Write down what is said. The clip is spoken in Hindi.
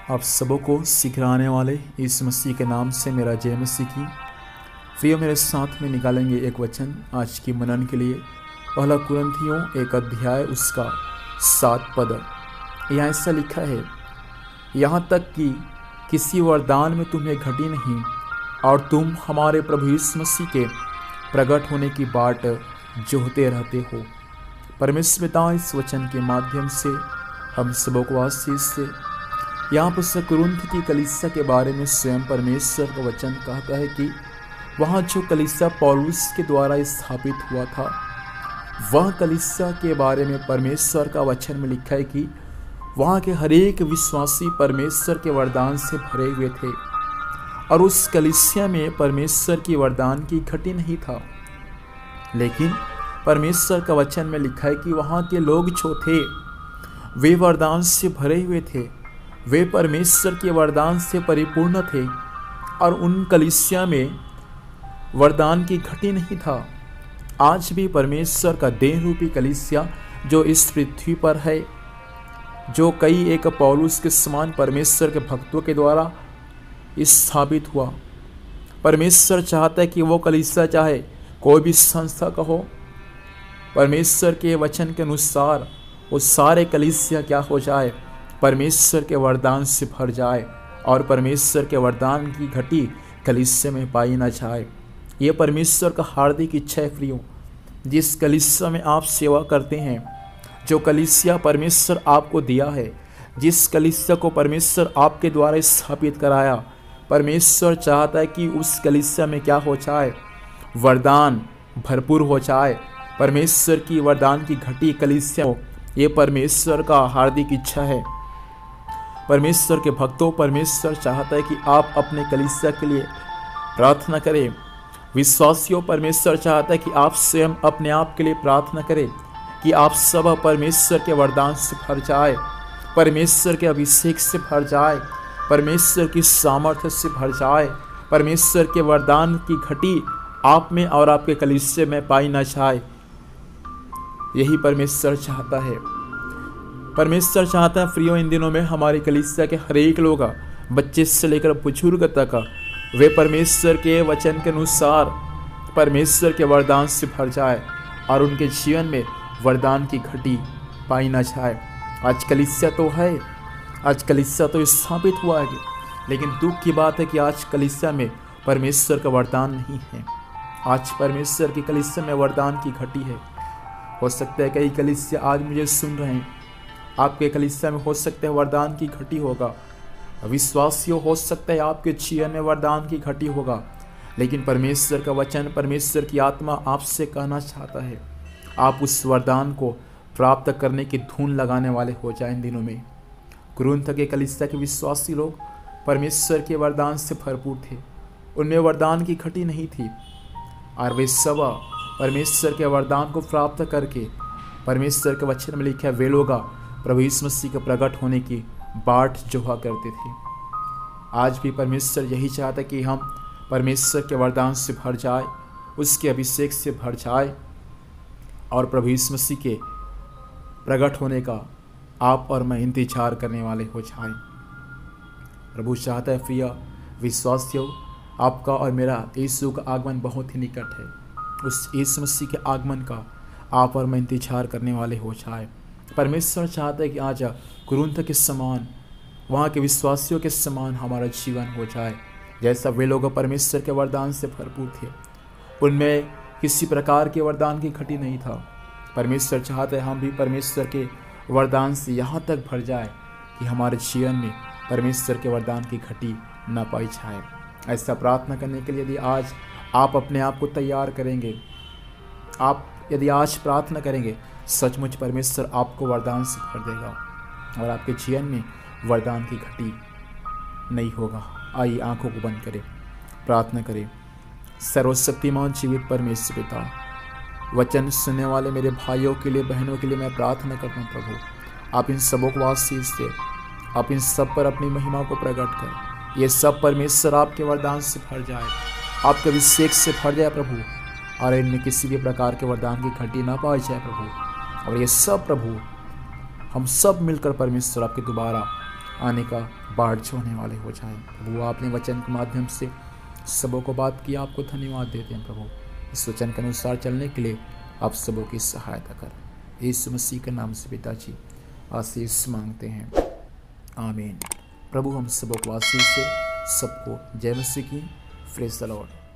आप सबों को सिखलाने वाले यीशु मसीह के नाम से मेरा जय मसीह की। प्रियो, मेरे साथ में निकालेंगे एक वचन आज की मनन के लिए। पहला कुरिन्थियों 1 अध्याय उसका 7 पद। यहाँ ऐसा लिखा है, यहाँ तक कि किसी वरदान में तुम्हें घटी नहीं और तुम हमारे प्रभु यीशु मसीह के प्रकट होने की बाट जोहते रहते हो। परमेश्वर पिता इस वचन के माध्यम से हम सबों को आशीष से यहाँ पर कुरिन्थ की कलीसिया के बारे में स्वयं परमेश्वर का वचन कहता है कि वहाँ जो कलीसिया पौलुस के द्वारा स्थापित हुआ था, वह कलीसिया के बारे में परमेश्वर का वचन में लिखा है कि वहाँ के हर एक विश्वासी परमेश्वर के वरदान से भरे हुए थे और उस कलीसिया में परमेश्वर की वरदान की घटी नहीं था। लेकिन परमेश्वर का वचन में लिखा है कि वहाँ के लोग जो थे वे वरदान से भरे हुए थे, वे परमेश्वर के वरदान से परिपूर्ण थे और उन कलीसिया में वरदान की घटी नहीं था। आज भी परमेश्वर का देह रूपी कलीसिया जो इस पृथ्वी पर है, जो कई एक पौलुस के समान परमेश्वर के भक्तों के द्वारा स्थापित हुआ। परमेश्वर चाहता है कि वो कलीसिया चाहे कोई भी संस्था का हो, परमेश्वर के वचन के अनुसार वो सारे कलीसिया क्या हो जाए, परमेश्वर के वरदान से भर जाए और परमेश्वर के वरदान की घटी कलीसिया में पाई न जाए। ये परमेश्वर का हार्दिक इच्छा है। प्रियो, जिस कलीसिया में आप सेवा करते हैं, जो कलीसिया परमेश्वर आपको दिया है, जिस कलीसिया को परमेश्वर आपके द्वारा स्थापित कराया, परमेश्वर चाहता है कि उस कलीसिया में क्या हो जाए, वरदान भरपूर हो जाए, परमेश्वर की वरदान की घटी कलीसिया हो। ये परमेश्वर का हार्दिक इच्छा है। परमेश्वर के भक्तों, परमेश्वर चाहता है कि आप अपने कलीसिया के लिए प्रार्थना करें। विश्वासियों, परमेश्वर चाहता है कि आप स्वयं अपने आप के लिए प्रार्थना करें कि आप सब परमेश्वर के वरदान से भर जाए, परमेश्वर के अभिषेक से भर जाए, परमेश्वर की सामर्थ्य से भर जाए, परमेश्वर के वरदान की घटी आप में और आपके कलीसिया में पाई न जाए। यही परमेश्वर चाहता है। परमेश्वर चाहता है प्रियो, इन दिनों में हमारी कलीसिया के हर एक लोग, बच्चे से लेकर बुजुर्ग तक, वे परमेश्वर के वचन के अनुसार परमेश्वर के वरदान से भर जाए और उनके जीवन में वरदान की घटी पाई न जाए। आज कलीसिया तो है, आज कलीसिया तो स्थापित हुआ है, लेकिन दुख की बात है कि आज कलीसिया में परमेश्वर का वरदान नहीं है। आज परमेश्वर की कलीसिया में वरदान की घटी है। हो सकता है कई कलीसिया आज मुझे सुन रहे हैं, आपके कलीसिया में हो सकता है वरदान की घटी होगा। विश्वासियों, हो सकता है आपके जीवन में वरदान की घटी होगा, लेकिन परमेश्वर का वचन, परमेश्वर की आत्मा आपसे कहना चाहता है आप उस वरदान को प्राप्त करने की धून लगाने वाले हो जाए। इन दिनों में कुरिन्थ के कलीसिया के विश्वासी लोग परमेश्वर के वरदान से भरपूर थे, उनमें वरदान की घटी नहीं थी और वे सब परमेश्वर के वरदान को प्राप्त करके, परमेश्वर के वचन में लिखा है, वे लोग प्रभु यीशु मसीह के प्रकट होने की बाट जोहा करते थे। आज भी परमेश्वर यही चाहता है कि हम परमेश्वर के वरदान से भर जाए, उसके अभिषेक से भर जाए और प्रभु यीशु मसीह के प्रकट होने का आप और मैं इंतजार करने वाले हो जाए। प्रभु चाहता है प्रिय विश्वासियों, आपका और मेरा यीशु का आगमन बहुत ही निकट है। उस यीशु मसीह के आगमन का आप और मैं इंतजार करने वाले हो जाए। परमेश्वर चाहता है कि आज कुरिन्थ के समान, वहाँ के विश्वासियों के समान हमारा जीवन हो जाए। जैसा वे लोग परमेश्वर के वरदान से भरपूर थे, उनमें किसी प्रकार के वरदान की घटी नहीं था। परमेश्वर चाहता है हम भी परमेश्वर के वरदान से यहाँ तक भर जाए कि हमारे जीवन में परमेश्वर के वरदान की घटी न पाई जाए। ऐसा प्रार्थना करने के लिए यदि आज आप अपने आप को तैयार करेंगे, आप यदि आज प्रार्थना करेंगे, सचमुच परमेश्वर आपको वरदान से भर देगा और आपके जीवन में वरदान की घटी नहीं होगा। आइए आंखों को बंद करें, प्रार्थना करें। सर्वशक्तिमान जीवित परमेश्वर पिता, वचन सुनने वाले मेरे भाइयों के लिए, बहनों के लिए मैं प्रार्थना करता हूँ प्रभु, आप इन सबों को आशीष दे, आप इन सब पर अपनी महिमा को प्रकट कर। ये सब परमेश्वर आपके वरदान से भर जाए, आपके अभिषेक से भर जाए प्रभु, और इनमें किसी भी प्रकार के वरदान की घटी ना पाई जाए प्रभु। और ये सब प्रभु हम सब मिलकर परमेश्वर आपके दोबारा आने का बाढ़ छोड़ने वाले हो जाए। प्रभु आपने वचन के माध्यम से सबों को बात की, आपको धन्यवाद देते हैं प्रभु। इस वचन के अनुसार चलने के लिए आप सबों की सहायता करें। यीशु मसीह के नाम से पिताजी आशीष मांगते हैं, आमीन। प्रभु हम सबों को आशीष से सबको जय मसीह की। Praise the Lord.